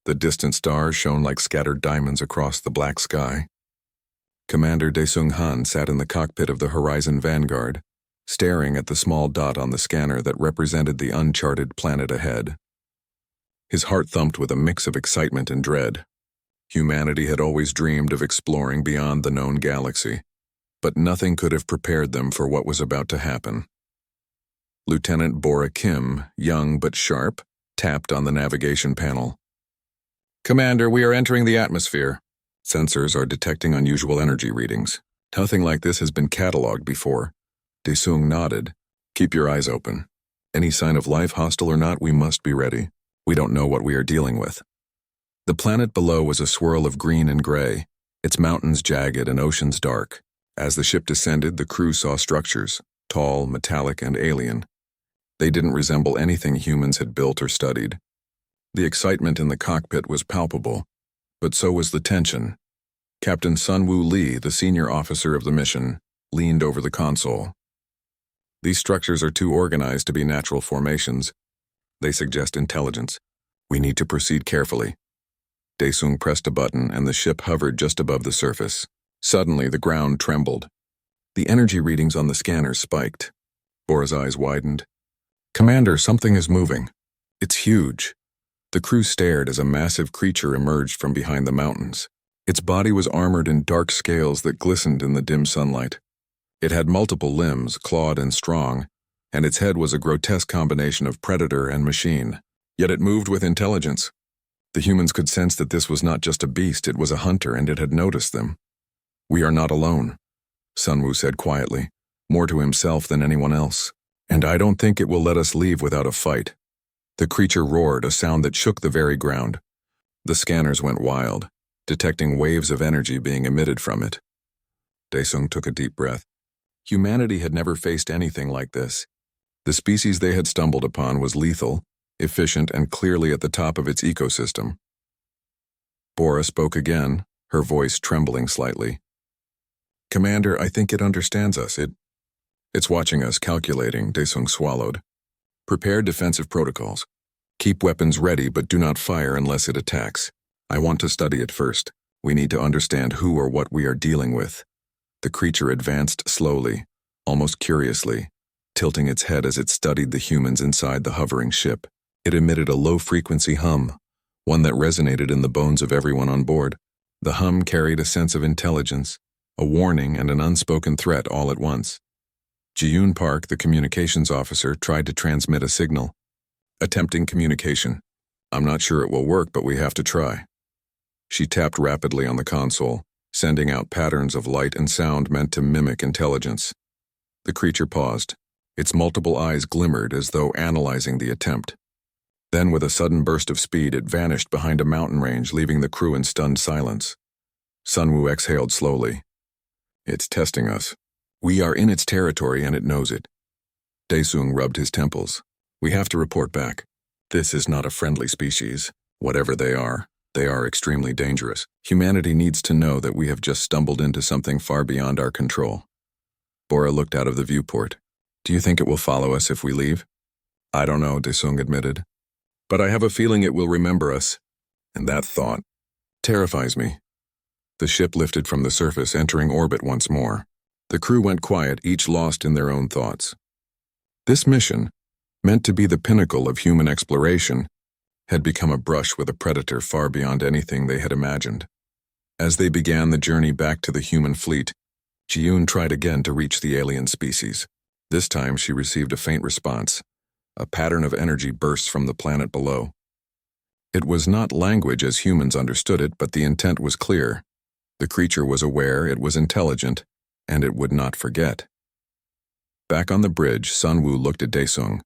The distant stars shone like scattered diamonds across the black sky. Commander Daesung Han sat in the cockpit of the Horizon Vanguard, staring at the small dot on the scanner that represented the uncharted planet ahead. His heart thumped with a mix of excitement and dread. Humanity had always dreamed of exploring beyond the known galaxy, but nothing could have prepared them for what was about to happen. Lieutenant Bora Kim, young but sharp, tapped on the navigation panel. "Commander, we are entering the atmosphere. Sensors are detecting unusual energy readings. Nothing like this has been catalogued before." Daesung nodded. "Keep your eyes open. Any sign of life, hostile or not, we must be ready. We don't know what we are dealing with." The planet below was a swirl of green and gray, its mountains jagged and oceans dark. As the ship descended, the crew saw structures, tall, metallic, and alien. They didn't resemble anything humans had built or studied. The excitement in the cockpit was palpable, but so was the tension. Captain Sunwoo Lee, the senior officer of the mission, leaned over the console. "These structures are too organized to be natural formations. They suggest intelligence. We need to proceed carefully." Daesung pressed a button and the ship hovered just above the surface. Suddenly, the ground trembled. The energy readings on the scanner spiked. Bora's eyes widened. "Commander, something is moving. It's huge." The crew stared as a massive creature emerged from behind the mountains. Its body was armored in dark scales that glistened in the dim sunlight. It had multiple limbs, clawed and strong, and its head was a grotesque combination of predator and machine. Yet it moved with intelligence. The humans could sense that this was not just a beast, it was a hunter, and it had noticed them. "We are not alone," Sunwoo said quietly, more to himself than anyone else. "And I don't think it will let us leave without a fight." The creature roared, a sound that shook the very ground. The scanners went wild, detecting waves of energy being emitted from it. Daesung took a deep breath. Humanity had never faced anything like this. The species they had stumbled upon was lethal, efficient, and clearly at the top of its ecosystem. Bora spoke again, her voice trembling slightly. "Commander, I think it understands us. It's watching us, calculating," Daesung swallowed. "Prepare defensive protocols. Keep weapons ready, but do not fire unless it attacks. I want to study it first. We need to understand who or what we are dealing with." The creature advanced slowly, almost curiously, tilting its head as it studied the humans inside the hovering ship. It emitted a low-frequency hum, one that resonated in the bones of everyone on board. The hum carried a sense of intelligence, a warning and an unspoken threat all at once. Ji-yoon Park, the communications officer, tried to transmit a signal. "Attempting communication. I'm not sure it will work, but we have to try." She tapped rapidly on the console, sending out patterns of light and sound meant to mimic intelligence. The creature paused. Its multiple eyes glimmered as though analyzing the attempt. Then, with a sudden burst of speed, it vanished behind a mountain range, leaving the crew in stunned silence. Sunwoo exhaled slowly. "It's testing us. We are in its territory and it knows it." Daesung rubbed his temples. "We have to report back. This is not a friendly species. Whatever they are extremely dangerous. Humanity needs to know that we have just stumbled into something far beyond our control." Bora looked out of the viewport. "Do you think it will follow us if we leave?" "I don't know," Daesung admitted. "But I have a feeling it will remember us. And that thought terrifies me." The ship lifted from the surface, entering orbit once more. The crew went quiet, each lost in their own thoughts. This mission, meant to be the pinnacle of human exploration, had become a brush with a predator far beyond anything they had imagined. As they began the journey back to the human fleet, Ji-yoon tried again to reach the alien species. This time she received a faint response. A pattern of energy burst from the planet below. It was not language as humans understood it, but the intent was clear. The creature was aware, it was intelligent, and it would not forget. Back on the bridge, Sunwoo looked at Daesung.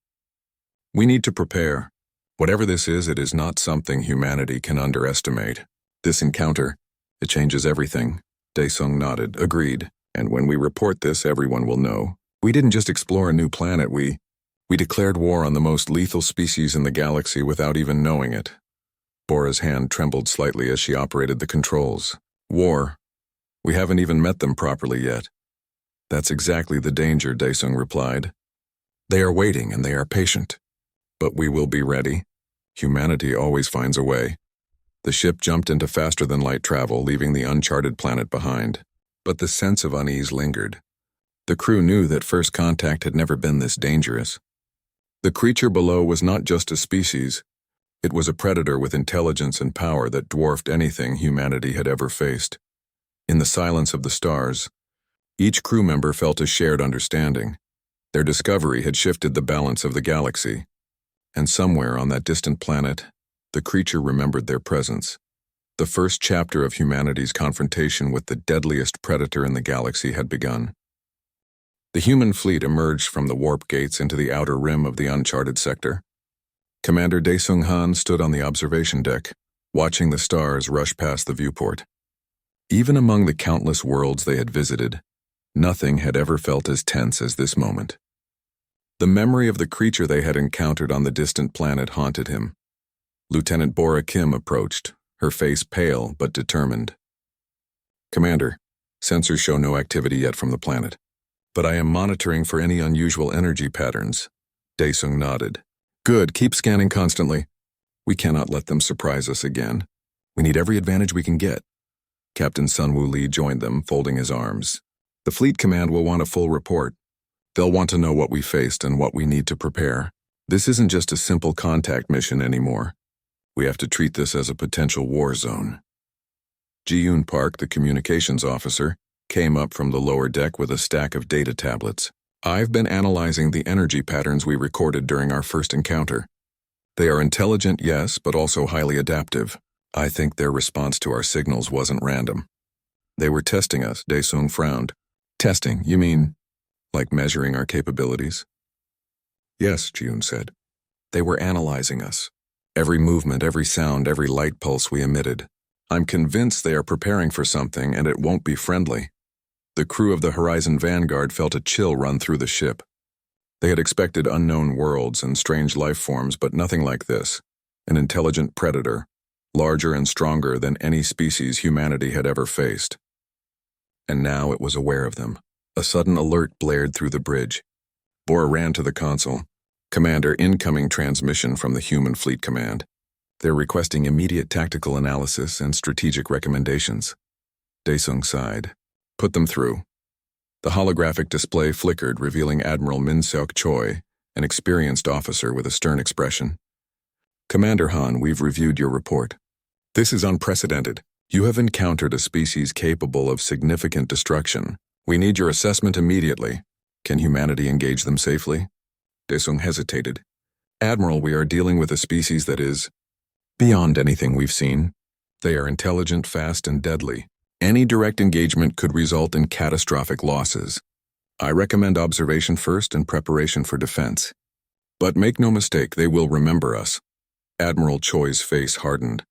"We need to prepare. Whatever this is, it is not something humanity can underestimate. This encounter, it changes everything." Daesung nodded, agreed. "And when we report this, everyone will know. We didn't just explore a new planet, we declared war on the most lethal species in the galaxy without even knowing it." Bora's hand trembled slightly as she operated the controls. "War. We haven't even met them properly yet." "That's exactly the danger," Daesung replied. "They are waiting and they are patient. But we will be ready. Humanity always finds a way." The ship jumped into faster-than-light travel, leaving the uncharted planet behind. But the sense of unease lingered. The crew knew that first contact had never been this dangerous. The creature below was not just a species. It was a predator with intelligence and power that dwarfed anything humanity had ever faced. In the silence of the stars, each crew member felt a shared understanding. Their discovery had shifted the balance of the galaxy. And somewhere on that distant planet, the creature remembered their presence. The first chapter of humanity's confrontation with the deadliest predator in the galaxy had begun. The human fleet emerged from the warp gates into the outer rim of the uncharted sector. Commander Daesung Han stood on the observation deck, watching the stars rush past the viewport. Even among the countless worlds they had visited, nothing had ever felt as tense as this moment. The memory of the creature they had encountered on the distant planet haunted him. Lieutenant Bora Kim approached, her face pale but determined. "Commander, sensors show no activity yet from the planet, but I am monitoring for any unusual energy patterns." Daesung nodded. "Good, keep scanning constantly. We cannot let them surprise us again. We need every advantage we can get." Captain Sunwoo Lee joined them, folding his arms. "The Fleet Command will want a full report. They'll want to know what we faced and what we need to prepare. This isn't just a simple contact mission anymore. We have to treat this as a potential war zone." Ji-Yoon Park, the communications officer, came up from the lower deck with a stack of data tablets. "I've been analyzing the energy patterns we recorded during our first encounter. They are intelligent, yes, but also highly adaptive. I think their response to our signals wasn't random. They were testing us," Daesung frowned. "Testing, you mean like measuring our capabilities?" "Yes," Ji-Yoon said. "They were analyzing us. Every movement, every sound, every light pulse we emitted. I'm convinced they are preparing for something, and it won't be friendly." The crew of the Horizon Vanguard felt a chill run through the ship. They had expected unknown worlds and strange life forms, but nothing like this. An intelligent predator, larger and stronger than any species humanity had ever faced. And now it was aware of them. A sudden alert blared through the bridge. Bora ran to the console. "Commander, incoming transmission from the Human Fleet Command. They're requesting immediate tactical analysis and strategic recommendations." Daesung sighed. "Put them through." The holographic display flickered, revealing Admiral Min-seok Choi, an experienced officer with a stern expression. "Commander Han, we've reviewed your report. This is unprecedented. You have encountered a species capable of significant destruction. We need your assessment immediately. Can humanity engage them safely?" Daesung hesitated. "Admiral, we are dealing with a species that is beyond anything we've seen. They are intelligent, fast, and deadly. Any direct engagement could result in catastrophic losses. I recommend observation first and preparation for defense. But make no mistake, they will remember us." Admiral Choi's face hardened.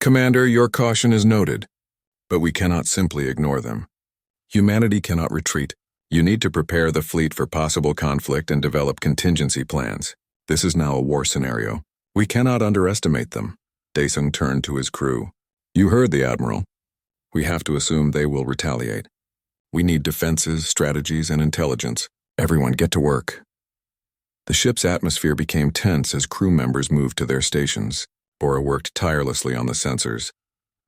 "Commander, your caution is noted, but we cannot simply ignore them. Humanity cannot retreat. You need to prepare the fleet for possible conflict and develop contingency plans. This is now a war scenario. We cannot underestimate them." Daesung turned to his crew. "You heard the Admiral. We have to assume they will retaliate. We need defenses, strategies, and intelligence. Everyone get to work." The ship's atmosphere became tense as crew members moved to their stations. Bora worked tirelessly on the sensors,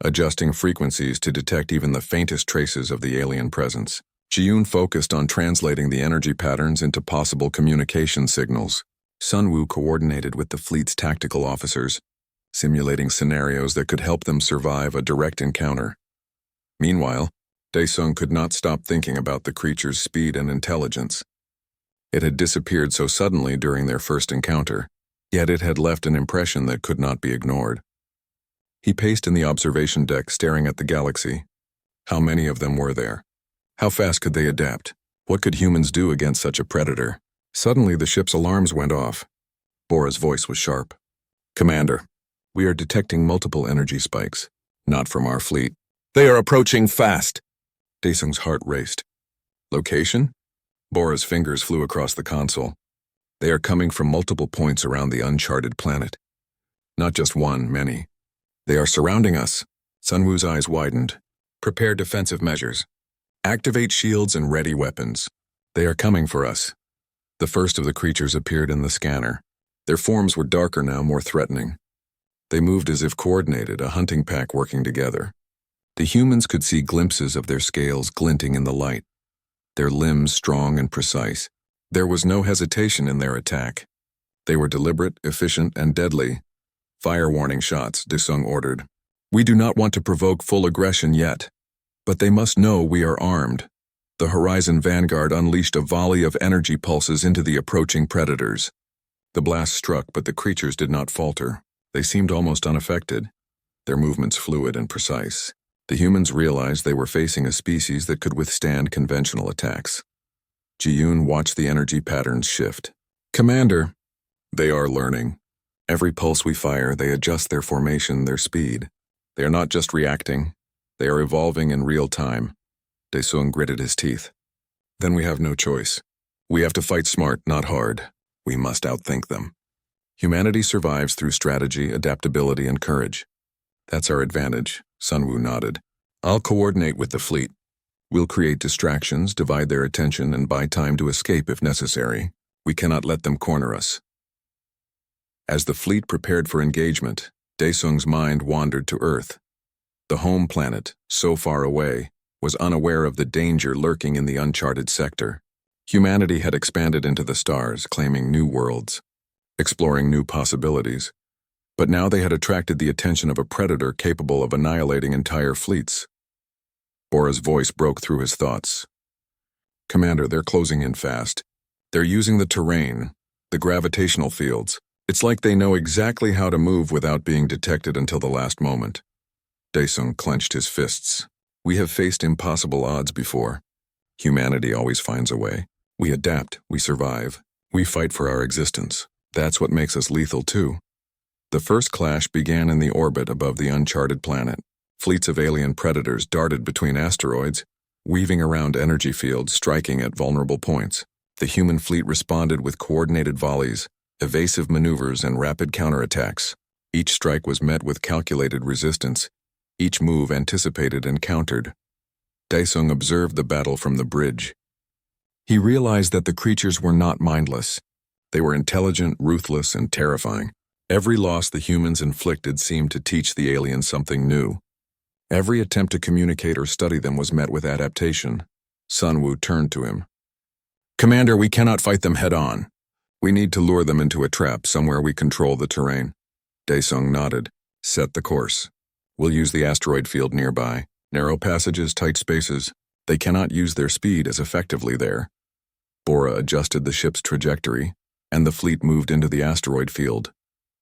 adjusting frequencies to detect even the faintest traces of the alien presence. Ji-Yoon focused on translating the energy patterns into possible communication signals. Sunwoo coordinated with the fleet's tactical officers, simulating scenarios that could help them survive a direct encounter. Meanwhile, Daesung could not stop thinking about the creature's speed and intelligence. It had disappeared so suddenly during their first encounter, yet it had left an impression that could not be ignored. He paced in the observation deck, staring at the galaxy. How many of them were there? How fast could they adapt? What could humans do against such a predator? Suddenly, the ship's alarms went off. Bora's voice was sharp. "Commander, we are detecting multiple energy spikes. Not from our fleet. They are approaching fast." Daesung's heart raced. "Location?" Bora's fingers flew across the console. "They are coming from multiple points around the uncharted planet. Not just one, many. They are surrounding us." Sunwoo's eyes widened. "Prepare defensive measures. Activate shields and ready weapons. They are coming for us." The first of the creatures appeared in the scanner. Their forms were darker now, more threatening. They moved as if coordinated, a hunting pack working together. The humans could see glimpses of their scales glinting in the light, their limbs strong and precise. There was no hesitation in their attack. They were deliberate, efficient, and deadly. "Fire warning shots," Desung ordered. "We do not want to provoke full aggression yet, but they must know we are armed." The Horizon Vanguard unleashed a volley of energy pulses into the approaching predators. The blast struck, but the creatures did not falter. They seemed almost unaffected, their movements fluid and precise. The humans realized they were facing a species that could withstand conventional attacks. Ji-yoon watched the energy patterns shift. "Commander," "They are learning. Every pulse we fire, they adjust their formation, their speed. They are not just reacting, they are evolving in real time." Daesung gritted his teeth. "Then we have no choice. We have to fight smart, not hard. We must outthink them. Humanity survives through strategy, adaptability, and courage. That's our advantage," Sunwoo nodded. "I'll coordinate with the fleet. We'll create distractions, divide their attention, and buy time to escape if necessary. We cannot let them corner us." As the fleet prepared for engagement, Daesung's mind wandered to Earth. The home planet, so far away, was unaware of the danger lurking in the uncharted sector. Humanity had expanded into the stars, claiming new worlds, exploring new possibilities. But now they had attracted the attention of a predator capable of annihilating entire fleets. Bora's voice broke through his thoughts. "Commander, they're closing in fast. They're using the terrain, the gravitational fields. It's like they know exactly how to move without being detected until the last moment." Daesung clenched his fists. "We have faced impossible odds before. Humanity always finds a way. We adapt, we survive, we fight for our existence. That's what makes us lethal too." The first clash began in the orbit above the uncharted planet. Fleets of alien predators darted between asteroids, weaving around energy fields, striking at vulnerable points. The human fleet responded with coordinated volleys, evasive maneuvers, and rapid counterattacks. Each strike was met with calculated resistance, each move anticipated and countered. Daesung observed the battle from the bridge. He realized that the creatures were not mindless. They were intelligent, ruthless, and terrifying. Every loss the humans inflicted seemed to teach the aliens something new. Every attempt to communicate or study them was met with adaptation. Sunwoo turned to him. "Commander, we cannot fight them head-on. We need to lure them into a trap somewhere we control the terrain." Daesung nodded. "Set the course. We'll use the asteroid field nearby. Narrow passages, tight spaces. They cannot use their speed as effectively there." Bora adjusted the ship's trajectory, and the fleet moved into the asteroid field,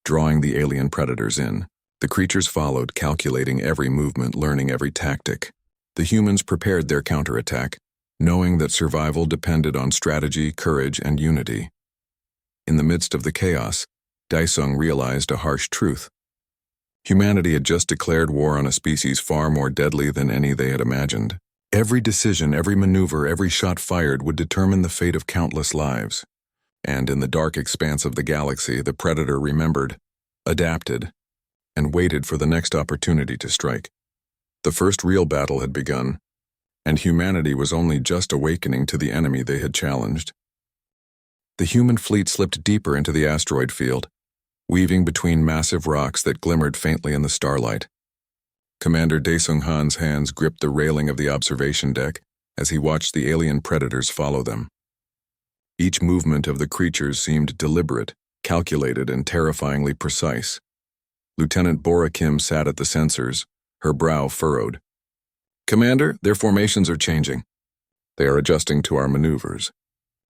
drawing the alien predators in. The creatures followed, calculating every movement, learning every tactic. The humans prepared their counterattack, knowing that survival depended on strategy, courage, and unity. In the midst of the chaos, Daesung realized a harsh truth. Humanity had just declared war on a species far more deadly than any they had imagined. Every decision, every maneuver, every shot fired would determine the fate of countless lives. And in the dark expanse of the galaxy, the predator remembered, adapted, and waited for the next opportunity to strike. The first real battle had begun, and humanity was only just awakening to the enemy they had challenged. The human fleet slipped deeper into the asteroid field, weaving between massive rocks that glimmered faintly in the starlight. Commander Daesung Han's hands gripped the railing of the observation deck as he watched the alien predators follow them. Each movement of the creatures seemed deliberate, calculated, and terrifyingly precise. Lieutenant Bora Kim sat at the sensors, her brow furrowed. "Commander, their formations are changing. They are adjusting to our maneuvers.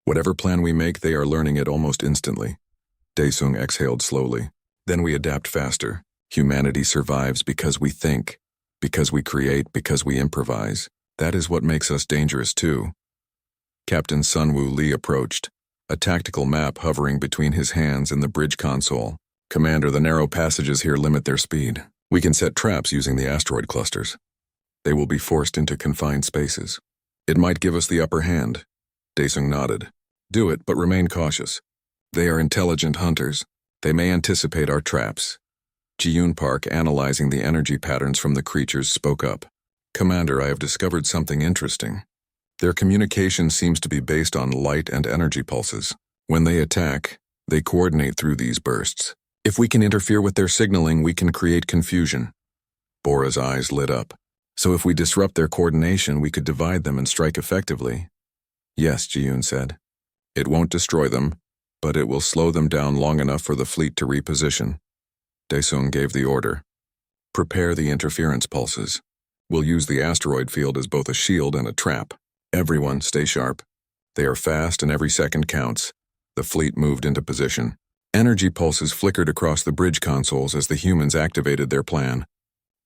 Whatever plan we make, they are learning it almost instantly." Daesung exhaled slowly. "Then we adapt faster. Humanity survives because we think, because we create, because we improvise. That is what makes us dangerous too." Captain Sunwoo Lee approached, a tactical map hovering between his hands and the bridge console. "Commander, the narrow passages here limit their speed. We can set traps using the asteroid clusters. They will be forced into confined spaces. It might give us the upper hand." Daesung nodded. "Do it, but remain cautious. They are intelligent hunters. They may anticipate our traps." Ji-yoon Park, analyzing the energy patterns from the creatures, spoke up. "Commander, I have discovered something interesting. Their communication seems to be based on light and energy pulses. When they attack, they coordinate through these bursts. If we can interfere with their signaling, we can create confusion. Bora's eyes lit up. So if we disrupt their coordination, we could divide them and strike effectively. Yes, Ji-yoon said. It won't destroy them, but it will slow them down long enough for the fleet to reposition. Daesung gave the order. Prepare the interference pulses. We'll use the asteroid field as both a shield and a trap. Everyone, stay sharp. They are fast and every second counts. The fleet moved into position. Energy pulses flickered across the bridge consoles as the humans activated their plan.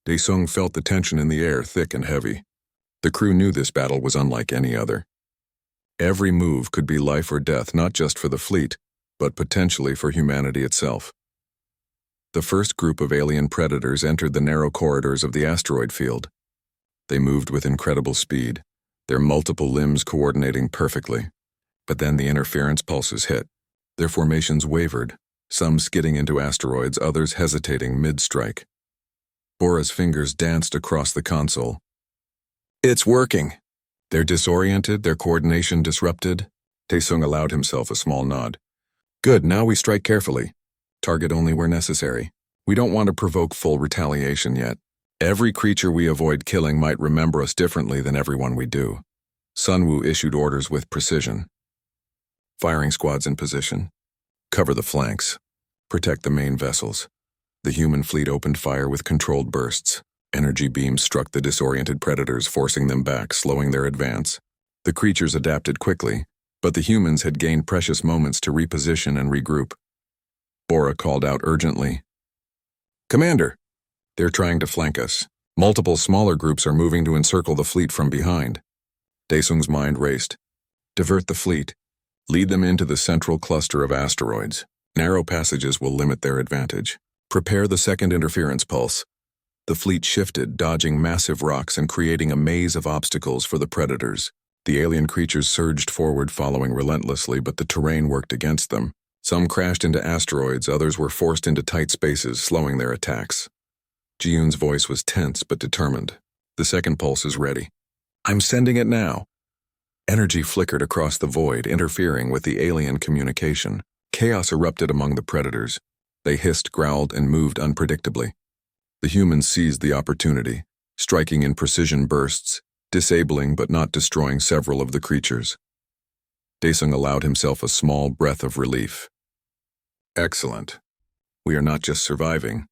Daesung felt the tension in the air thick and heavy. The crew knew this battle was unlike any other. Every move could be life or death, not just for the fleet, but potentially for humanity itself. The first group of alien predators entered the narrow corridors of the asteroid field. They moved with incredible speed, their multiple limbs coordinating perfectly. But then the interference pulses hit. Their formations wavered, some skidding into asteroids, others hesitating mid-strike. Bora's fingers danced across the console. It's working. They're disoriented, their coordination disrupted. Daesung allowed himself a small nod. Good, now we strike carefully. Target only where necessary. We don't want to provoke full retaliation yet. Every creature we avoid killing might remember us differently than everyone we do. Sunwoo issued orders with precision. Firing squads in position. Cover the flanks. Protect the main vessels. The human fleet opened fire with controlled bursts. Energy beams struck the disoriented predators, forcing them back, slowing their advance. The creatures adapted quickly, but the humans had gained precious moments to reposition and regroup. Bora called out urgently. Commander! They're trying to flank us. Multiple smaller groups are moving to encircle the fleet from behind. Daesung's mind raced. Divert the fleet. Lead them into the central cluster of asteroids. Narrow passages will limit their advantage. Prepare the second interference pulse. The fleet shifted, dodging massive rocks and creating a maze of obstacles for the predators. The alien creatures surged forward, following relentlessly, but the terrain worked against them. Some crashed into asteroids, others were forced into tight spaces, slowing their attacks. Ji-yoon's voice was tense but determined. The second pulse is ready. I'm sending it now. Energy flickered across the void, interfering with the alien communication. Chaos erupted among the predators. They hissed, growled, and moved unpredictably. The humans seized the opportunity, striking in precision bursts, disabling but not destroying several of the creatures. Daesung allowed himself a small breath of relief. Excellent. We are not just surviving.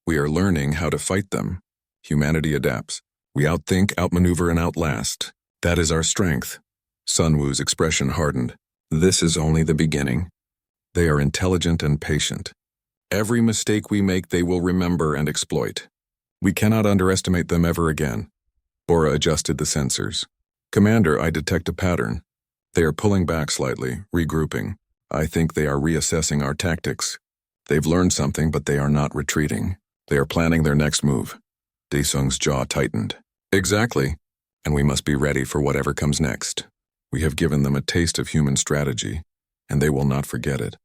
We are learning how to fight them. Humanity adapts. We outthink, outmaneuver, and outlast. That is our strength. Sunwoo's expression hardened. This is only the beginning. They are intelligent and patient. Every mistake we make, they will remember and exploit. We cannot underestimate them ever again. Bora adjusted the sensors. Commander, I detect a pattern. They are pulling back slightly, regrouping. I think they are reassessing our tactics. They've learned something, but they are not retreating. They are planning their next move. Daesung's jaw tightened. Exactly. And we must be ready for whatever comes next. We have given them a taste of human strategy, and they will not forget it.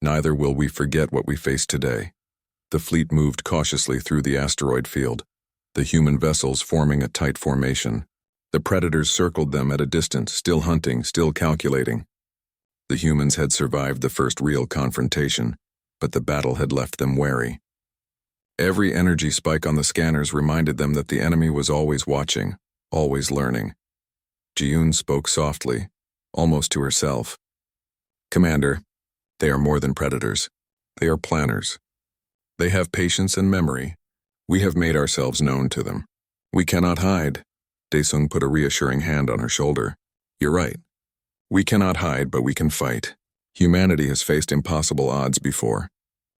Neither will we forget what we face today. The fleet moved cautiously through the asteroid field, the human vessels forming a tight formation. The predators circled them at a distance, still hunting, still calculating. The humans had survived the first real confrontation, but the battle had left them wary. Every energy spike on the scanners reminded them that the enemy was always watching, always learning. Ji-yoon spoke softly, almost to herself. Commander, they are more than predators. They are planners. They have patience and memory. We have made ourselves known to them. We cannot hide. Daesung put a reassuring hand on her shoulder. You're right. We cannot hide, but we can fight. Humanity has faced impossible odds before.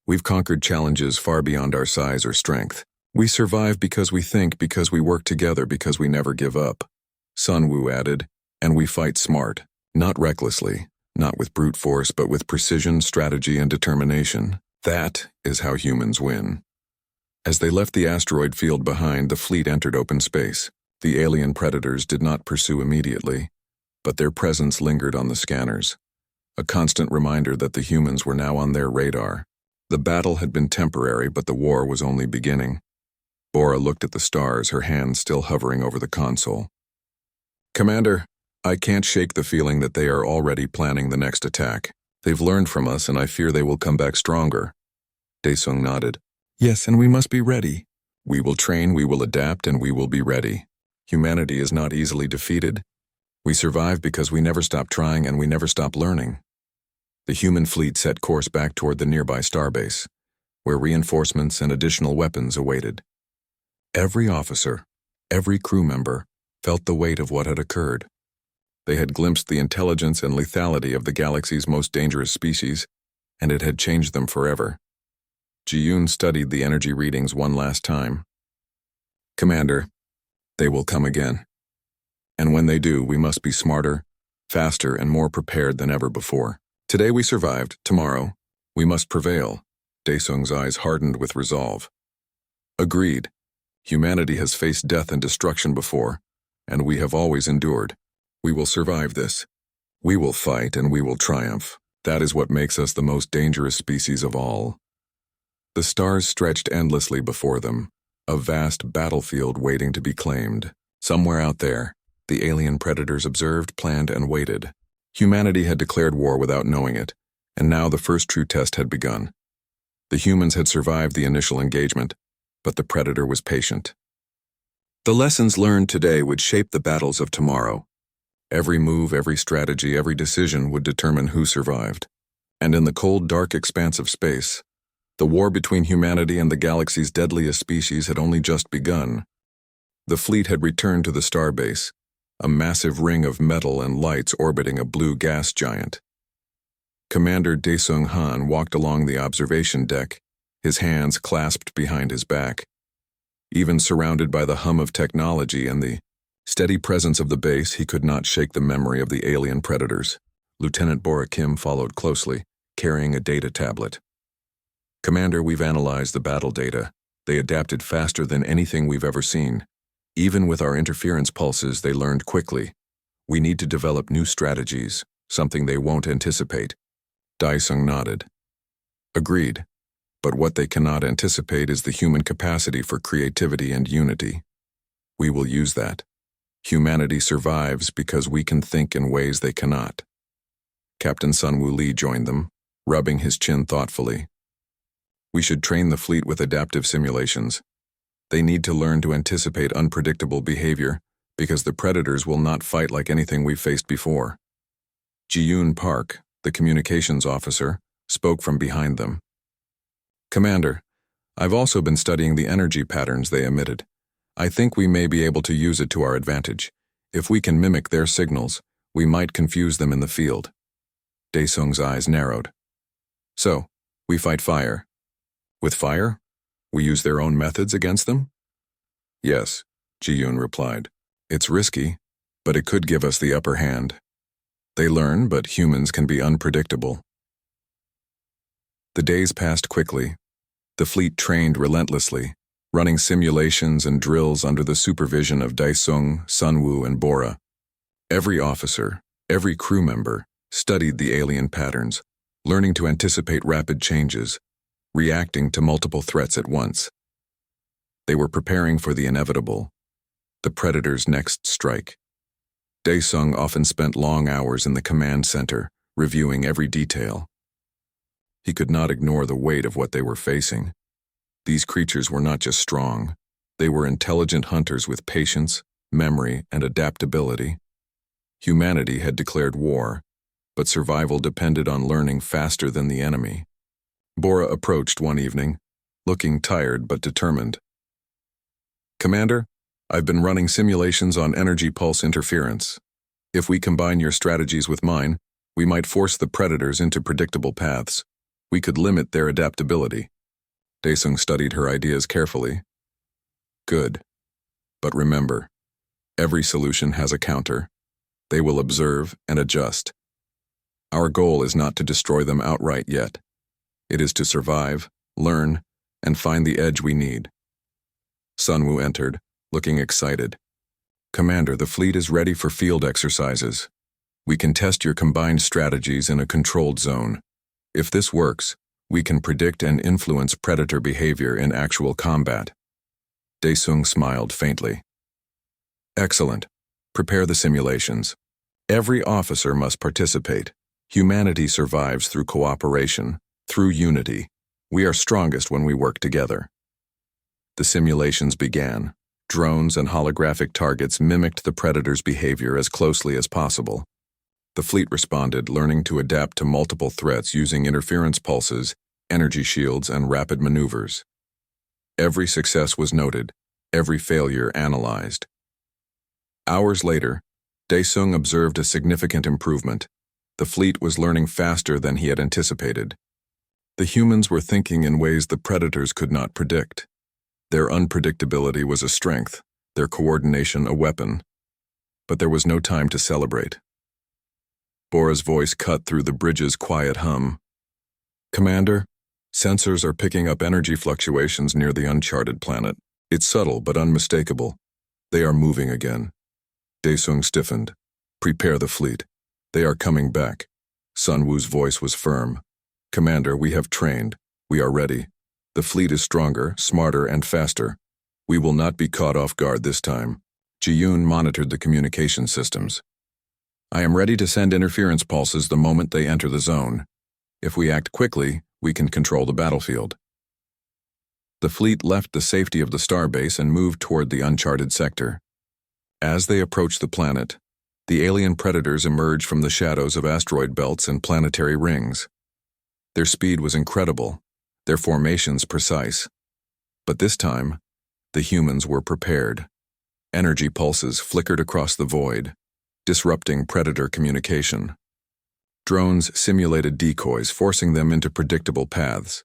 We've conquered challenges far beyond our size or strength. We survive because we think, because we work together, because we never give up. Sunwoo added, and we fight smart, not recklessly, not with brute force, but with precision, strategy, and determination. That is how humans win. As they left the asteroid field behind, the fleet entered open space. The alien predators did not pursue immediately, but their presence lingered on the scanners, a constant reminder that the humans were now on their radar. The battle had been temporary, but the war was only beginning. Bora looked at the stars, her hands still hovering over the console. Commander, I can't shake the feeling that they are already planning the next attack. They've learned from us, and I fear they will come back stronger. Daesung nodded. Yes, and we must be ready. We will train, we will adapt, and we will be ready. Humanity is not easily defeated. We survive because we never stop trying and we never stop learning. The human fleet set course back toward the nearby starbase, where reinforcements and additional weapons awaited. Every officer, every crew member, felt the weight of what had occurred. They had glimpsed the intelligence and lethality of the galaxy's most dangerous species, and it had changed them forever. Ji-yoon studied the energy readings one last time. Commander, they will come again. And when they do, we must be smarter, faster, and more prepared than ever before. Today we survived, tomorrow, we must prevail. Daesung's eyes hardened with resolve. Agreed. Humanity has faced death and destruction before, and we have always endured. We will survive this. We will fight and we will triumph. That is what makes us the most dangerous species of all. The stars stretched endlessly before them, a vast battlefield waiting to be claimed. Somewhere out there, the alien predators observed, planned, and waited. Humanity had declared war without knowing it, and now the first true test had begun. The humans had survived the initial engagement, but the predator was patient. The lessons learned today would shape the battles of tomorrow. Every move, every strategy, every decision would determine who survived. And in the cold, dark expanse of space, the war between humanity and the galaxy's deadliest species had only just begun. The fleet had returned to the starbase, a massive ring of metal and lights orbiting a blue gas giant. Commander Daesung Han walked along the observation deck, his hands clasped behind his back. Even surrounded by the hum of technology and the steady presence of the base, he could not shake the memory of the alien predators. Lieutenant Bora Kim followed closely, carrying a data tablet. Commander, we've analyzed the battle data. They adapted faster than anything we've ever seen. Even with our interference pulses, they learned quickly. We need to develop new strategies, something they won't anticipate. Daesung nodded. Agreed. But what they cannot anticipate is the human capacity for creativity and unity. We will use that. Humanity survives because we can think in ways they cannot. Captain Sunwoo Lee joined them, rubbing his chin thoughtfully. We should train the fleet with adaptive simulations. They need to learn to anticipate unpredictable behavior, because the predators will not fight like anything we've faced before. Ji-yoon Park, the communications officer, spoke from behind them. Commander, I've also been studying the energy patterns they emitted. I think we may be able to use it to our advantage. If we can mimic their signals, we might confuse them in the field. Daesung's eyes narrowed. So, we fight fire. With fire? We use their own methods against them? Yes, Ji-yoon replied. It's risky, but it could give us the upper hand. They learn, but humans can be unpredictable. The days passed quickly. The fleet trained relentlessly, running simulations and drills under the supervision of Daesung, Sunwoo, and Bora. Every officer, every crew member, studied the alien patterns, learning to anticipate rapid changes, reacting to multiple threats at once. They were preparing for the inevitable, the predator's next strike. Daesung often spent long hours in the command center, reviewing every detail. He could not ignore the weight of what they were facing. These creatures were not just strong. They were intelligent hunters with patience, memory, and adaptability. Humanity had declared war, but survival depended on learning faster than the enemy. Bora approached one evening, looking tired but determined. Commander, I've been running simulations on energy pulse interference. If we combine your strategies with mine, we might force the predators into predictable paths. We could limit their adaptability. Daesung studied her ideas carefully. Good. But remember, every solution has a counter. They will observe and adjust. Our goal is not to destroy them outright yet. It is to survive, learn, and find the edge we need. Sunwoo entered, looking excited. Commander, the fleet is ready for field exercises. We can test your combined strategies in a controlled zone. If this works, we can predict and influence predator behavior in actual combat. Daesung smiled faintly. Excellent. Prepare the simulations. Every officer must participate. Humanity survives through cooperation, through unity. We are strongest when we work together. The simulations began. Drones and holographic targets mimicked the predator's behavior as closely as possible. The fleet responded, learning to adapt to multiple threats using interference pulses, energy shields, and rapid maneuvers. Every success was noted, every failure analyzed. Hours later, Daesung observed a significant improvement. The fleet was learning faster than he had anticipated. The humans were thinking in ways the predators could not predict. Their unpredictability was a strength, their coordination a weapon. But there was no time to celebrate. Bora's voice cut through the bridge's quiet hum. "Commander, sensors are picking up energy fluctuations near the uncharted planet. It's subtle but unmistakable. They are moving again." Daesung stiffened. "Prepare the fleet. They are coming back." Sun Wu's voice was firm. "Commander, we have trained. We are ready. The fleet is stronger, smarter, and faster. We will not be caught off guard this time." Ji-yoon monitored the communication systems. "I am ready to send interference pulses the moment they enter the zone. If we act quickly, we can control the battlefield." The fleet left the safety of the starbase and moved toward the uncharted sector. As they approached the planet, the alien predators emerged from the shadows of asteroid belts and planetary rings. Their speed was incredible, their formations precise. But this time, the humans were prepared. Energy pulses flickered across the void, disrupting predator communication. Drones simulated decoys, forcing them into predictable paths.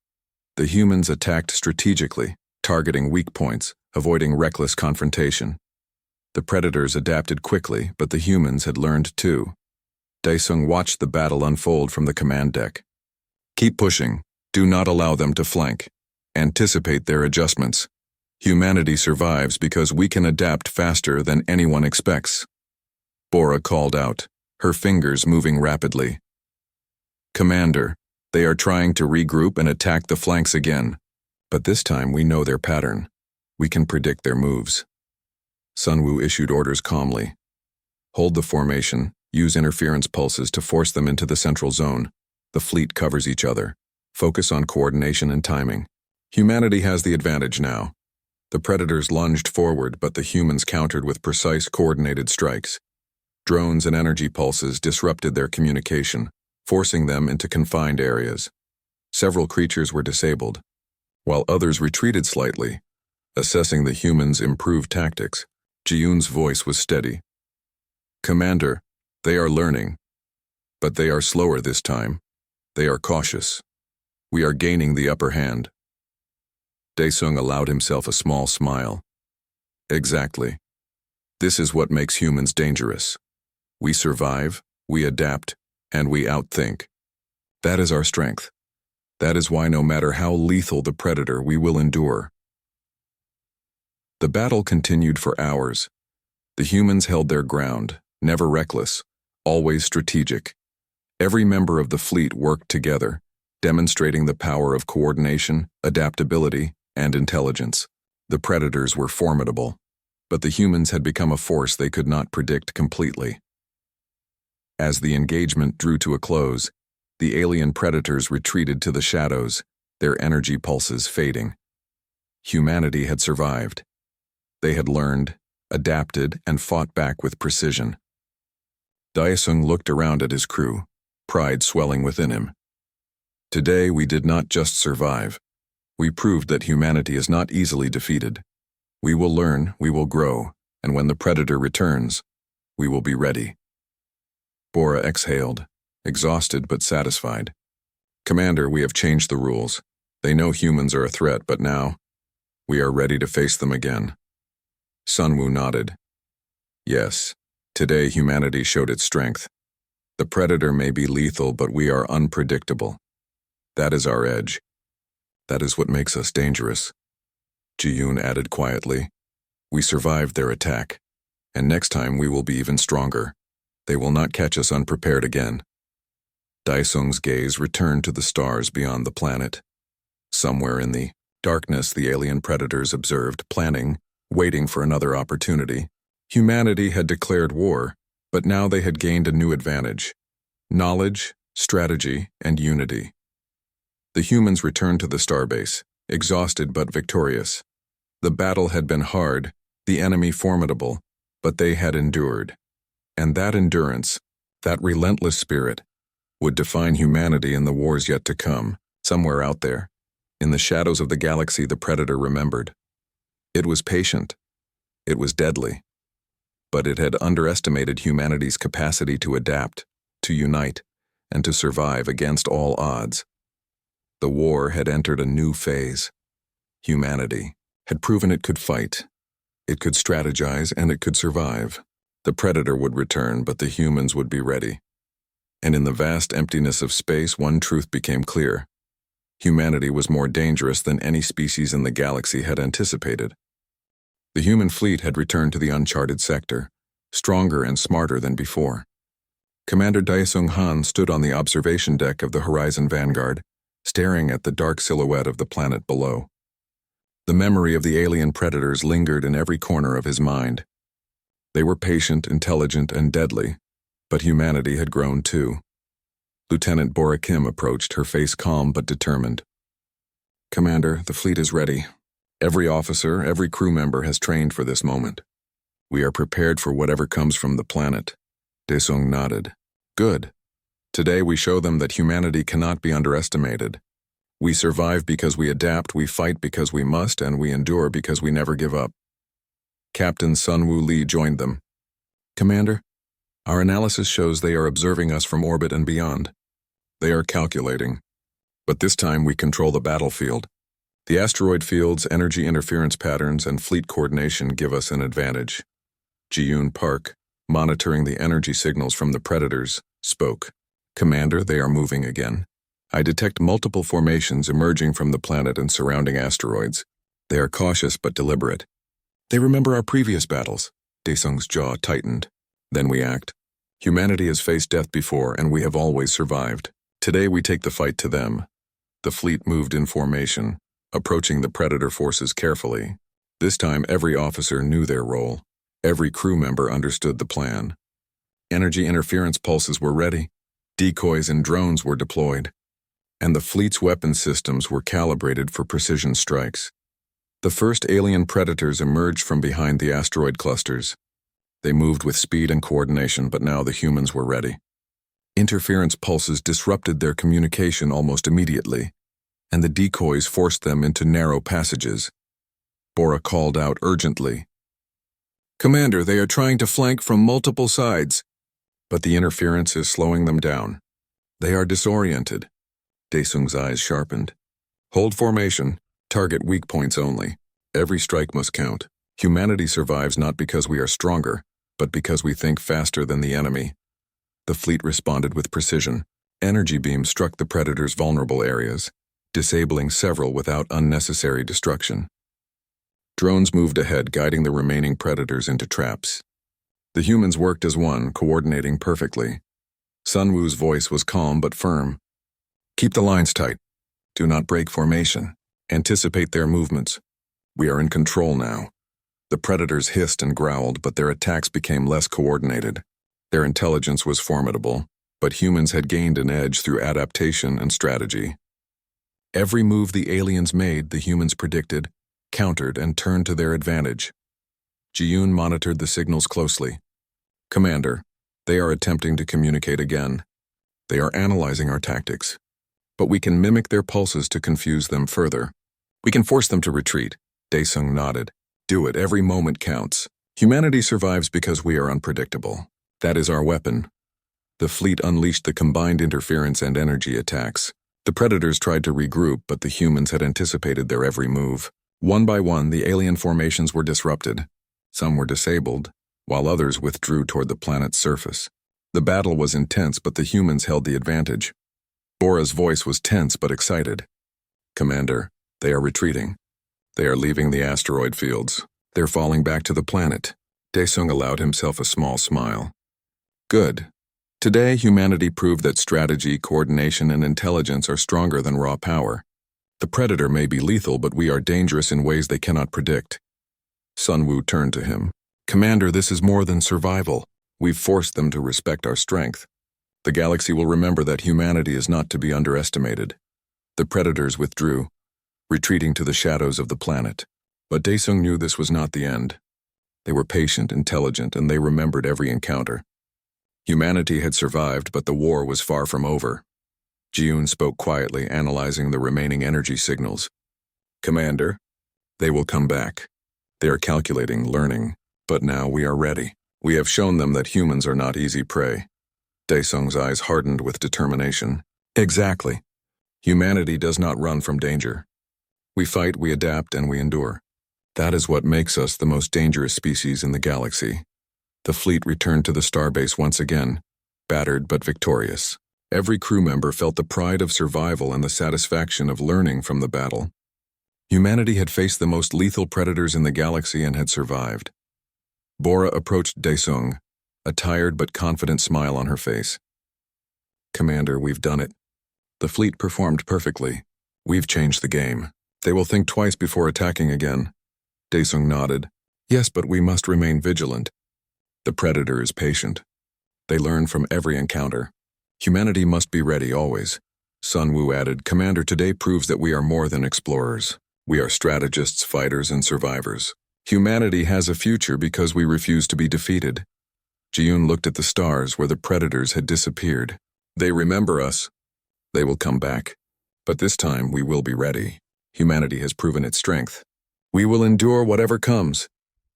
The humans attacked strategically, targeting weak points, avoiding reckless confrontation. The predators adapted quickly, but the humans had learned too. Daesung watched the battle unfold from the command deck. "Keep pushing. Do not allow them to flank. Anticipate their adjustments. Humanity survives because we can adapt faster than anyone expects." Bora called out, her fingers moving rapidly. "Commander, they are trying to regroup and attack the flanks again. But this time we know their pattern. We can predict their moves." Sun Wu issued orders calmly. "Hold the formation, use interference pulses to force them into the central zone. The fleet covers each other. Focus on coordination and timing. Humanity has the advantage now." The predators lunged forward, but the humans countered with precise, coordinated strikes. Drones and energy pulses disrupted their communication, forcing them into confined areas. Several creatures were disabled, while others retreated slightly. Assessing the humans' improved tactics, Ji-yoon's voice was steady. "Commander, they are learning. But they are slower this time. They are cautious. We are gaining the upper hand." Daesung allowed himself a small smile. "Exactly. This is what makes humans dangerous. We survive, we adapt, and we outthink. That is our strength. That is why no matter how lethal the predator, we will endure." The battle continued for hours. The humans held their ground, never reckless, always strategic. Every member of the fleet worked together, demonstrating the power of coordination, adaptability, and intelligence. The predators were formidable, but the humans had become a force they could not predict completely. As the engagement drew to a close, the alien predators retreated to the shadows, their energy pulses fading. Humanity had survived. They had learned, adapted, and fought back with precision. Daesung looked around at his crew, pride swelling within him. Today we did not just survive. We proved that humanity is not easily defeated. We will learn, we will grow, and when the predator returns, we will be ready. Bora exhaled, exhausted but satisfied. "Commander, we have changed the rules. They know humans are a threat, but now, we are ready to face them again." Sun Wu nodded. "Yes, today humanity showed its strength. The predator may be lethal, but we are unpredictable. That is our edge. That is what makes us dangerous." Ji-yoon added quietly, "We survived their attack, and next time we will be even stronger. They will not catch us unprepared again." Daesung's gaze returned to the stars beyond the planet. Somewhere in the darkness, the alien predators observed, planning, waiting for another opportunity. Humanity had declared war, but now they had gained a new advantage: knowledge, strategy, and unity. The humans returned to the starbase, exhausted but victorious. The battle had been hard, the enemy formidable, but they had endured. And that endurance, that relentless spirit, would define humanity in the wars yet to come. Somewhere out there, in the shadows of the galaxy, the Predator remembered. It was patient. It was deadly. But it had underestimated humanity's capacity to adapt, to unite, and to survive against all odds. The war had entered a new phase. Humanity had proven it could fight, it could strategize, and it could survive. The Predator would return, but the humans would be ready. And in the vast emptiness of space, one truth became clear. Humanity was more dangerous than any species in the galaxy had anticipated. The human fleet had returned to the uncharted sector, stronger and smarter than before. Commander Daesung Han stood on the observation deck of the Horizon Vanguard, staring at the dark silhouette of the planet below. The memory of the alien predators lingered in every corner of his mind. They were patient, intelligent, and deadly, but humanity had grown too. Lieutenant Bora Kim approached, her face calm but determined. "Commander, the fleet is ready. Every officer, every crew member has trained for this moment. We are prepared for whatever comes from the planet." Daesung nodded. "Good. Today we show them that humanity cannot be underestimated. We survive because we adapt, we fight because we must, and we endure because we never give up." Captain Sunwoo Lee joined them. "Commander, our analysis shows they are observing us from orbit and beyond. They are calculating. But this time we control the battlefield. The asteroid fields, energy interference patterns, and fleet coordination give us an advantage." Ji-yoon Park, monitoring the energy signals from the Predators, spoke. "Commander, they are moving again. I detect multiple formations emerging from the planet and surrounding asteroids. They are cautious but deliberate. They remember our previous battles." Daesung's jaw tightened. "Then we act. Humanity has faced death before, and we have always survived. Today we take the fight to them." The fleet moved in formation, approaching the Predator forces carefully. This time every officer knew their role. Every crew member understood the plan. Energy interference pulses were ready. Decoys and drones were deployed. And the fleet's weapon systems were calibrated for precision strikes. The first alien predators emerged from behind the asteroid clusters. They moved with speed and coordination, but now the humans were ready. Interference pulses disrupted their communication almost immediately, and the decoys forced them into narrow passages. Bora called out urgently, "Commander, they are trying to flank from multiple sides." But the interference is slowing them down. They are disoriented. Daesung's eyes sharpened. "Hold formation. Target weak points only. Every strike must count. Humanity survives not because we are stronger, but because we think faster than the enemy." The fleet responded with precision. Energy beams struck the Predator's vulnerable areas, disabling several without unnecessary destruction. Drones moved ahead, guiding the remaining Predators into traps. The humans worked as one, coordinating perfectly. Sunwoo's voice was calm but firm. "Keep the lines tight. Do not break formation. Anticipate their movements. We are in control now." The Predators hissed and growled, but their attacks became less coordinated. Their intelligence was formidable, but humans had gained an edge through adaptation and strategy. Every move the aliens made, the humans predicted, countered, and turned to their advantage. Ji-yoon monitored the signals closely. "Commander, they are attempting to communicate again. They are analyzing our tactics. But we can mimic their pulses to confuse them further. We can force them to retreat." Daesung nodded. "Do it. Every moment counts. Humanity survives because we are unpredictable. That is our weapon." The fleet unleashed the combined interference and energy attacks. The Predators tried to regroup, but the humans had anticipated their every move. One by one, the alien formations were disrupted. Some were disabled, while others withdrew toward the planet's surface. The battle was intense, but the humans held the advantage. Bora's voice was tense but excited. "Commander, they are retreating. They are leaving the asteroid fields. They're falling back to the planet." Daesung allowed himself a small smile. "Good. Today, humanity proved that strategy, coordination, and intelligence are stronger than raw power. The Predator may be lethal, but we are dangerous in ways they cannot predict." Sunwoo turned to him. "Commander, this is more than survival. We've forced them to respect our strength. The galaxy will remember that humanity is not to be underestimated." The predators withdrew, retreating to the shadows of the planet. But Daesung knew this was not the end. They were patient, intelligent, and they remembered every encounter. Humanity had survived, but the war was far from over. Jiun spoke quietly, analyzing the remaining energy signals. "Commander, they will come back. They are calculating, learning, but now we are ready. We have shown them that humans are not easy prey." Daesung's eyes hardened with determination. "Exactly. Humanity does not run from danger. We fight, we adapt, and we endure. That is what makes us the most dangerous species in the galaxy." The fleet returned to the starbase once again, battered but victorious. Every crew member felt the pride of survival and the satisfaction of learning from the battle. Humanity had faced the most lethal predators in the galaxy and had survived. Bora approached Daesung, a tired but confident smile on her face. "Commander, we've done it. The fleet performed perfectly. We've changed the game. They will think twice before attacking again." Daesung nodded. "Yes, but we must remain vigilant. The predator is patient. They learn from every encounter. Humanity must be ready always." Sun Wu added, "Commander, today proves that we are more than explorers. We are strategists, fighters, and survivors. Humanity has a future because we refuse to be defeated." Jiun looked at the stars where the predators had disappeared. "They remember us. They will come back. But this time we will be ready. Humanity has proven its strength. We will endure whatever comes."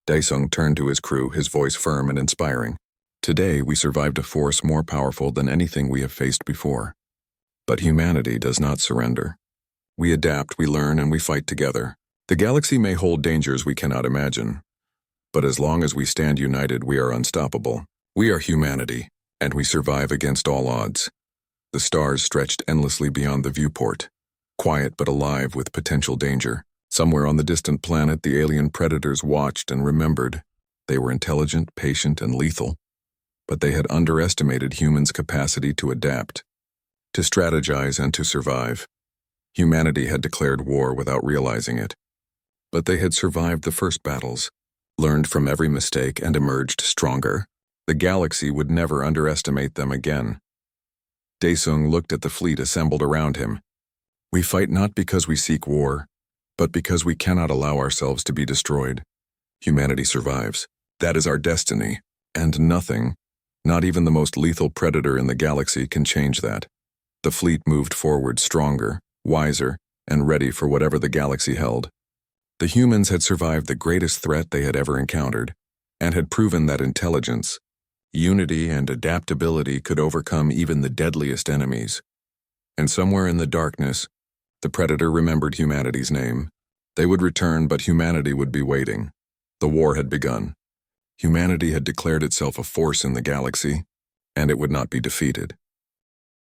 Daesung turned to his crew, his voice firm and inspiring. "Today we survived a force more powerful than anything we have faced before. But humanity does not surrender. We adapt, we learn, and we fight together. The galaxy may hold dangers we cannot imagine. But as long as we stand united, we are unstoppable. We are humanity, and we survive against all odds." The stars stretched endlessly beyond the viewport, quiet but alive with potential danger. Somewhere on the distant planet, the alien predators watched and remembered. They were intelligent, patient, and lethal. But they had underestimated humans' capacity to adapt, to strategize, and to survive. Humanity had declared war without realizing it. But they had survived the first battles, learned from every mistake, and emerged stronger. The galaxy would never underestimate them again. Daesung looked at the fleet assembled around him. "We fight not because we seek war, but because we cannot allow ourselves to be destroyed. Humanity survives. That is our destiny, and nothing, not even the most lethal predator in the galaxy, can change that." The fleet moved forward stronger, wiser, and ready for whatever the galaxy held. The humans had survived the greatest threat they had ever encountered, and had proven that intelligence, unity, and adaptability could overcome even the deadliest enemies. And somewhere in the darkness, the predator remembered humanity's name. They would return, but humanity would be waiting. The war had begun. Humanity had declared itself a force in the galaxy, and it would not be defeated.